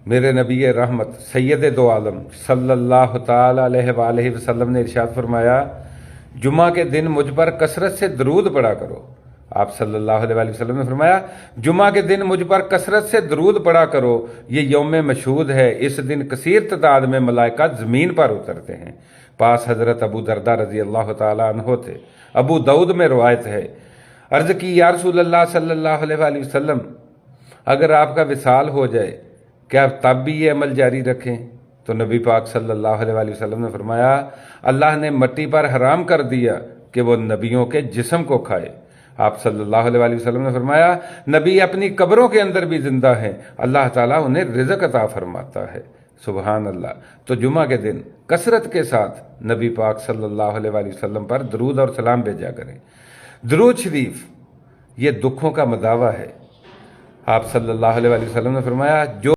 میرے نبی رحمت سید دو عالم صلی اللہ تعالی علیہ وآلہ وسلم نے ارشاد فرمایا، جمعہ کے دن مجھ پر کثرت سے درود پڑھا کرو۔ آپ صلی اللہ علیہ وآلہ وسلم نے فرمایا، جمعہ کے دن مجھ پر کثرت سے درود پڑھا کرو، یہ یوم مشہود ہے، اس دن کثیر تعداد میں ملائکہ زمین پر اترتے ہیں۔ پاس حضرت ابو دردہ رضی اللہ تعالیٰ عنہ تھے۔ ابو داؤد میں روایت ہے، عرض کی یا رسول اللہ صلی اللہ علیہ وآلہ وسلم، اگر آپ کا وصال ہو جائے کیا آپ تب بھی یہ عمل جاری رکھیں؟ تو نبی پاک صلی اللہ علیہ وآلہ وسلم نے فرمایا، اللہ نے مٹی پر حرام کر دیا کہ وہ نبیوں کے جسم کو کھائے۔ آپ صلی اللہ علیہ وآلہ وسلم نے فرمایا، نبی اپنی قبروں کے اندر بھی زندہ ہیں، اللہ تعالیٰ انہیں رزق عطا فرماتا ہے۔ سبحان اللہ۔ تو جمعہ کے دن کثرت کے ساتھ نبی پاک صلی اللہ علیہ وآلہ وسلم پر درود اور سلام بھیجا کریں۔ درود شریف یہ دکھوں کا مداوع ہے۔ آپ صلی اللہ علیہ وآلہ وسلم نے فرمایا، جو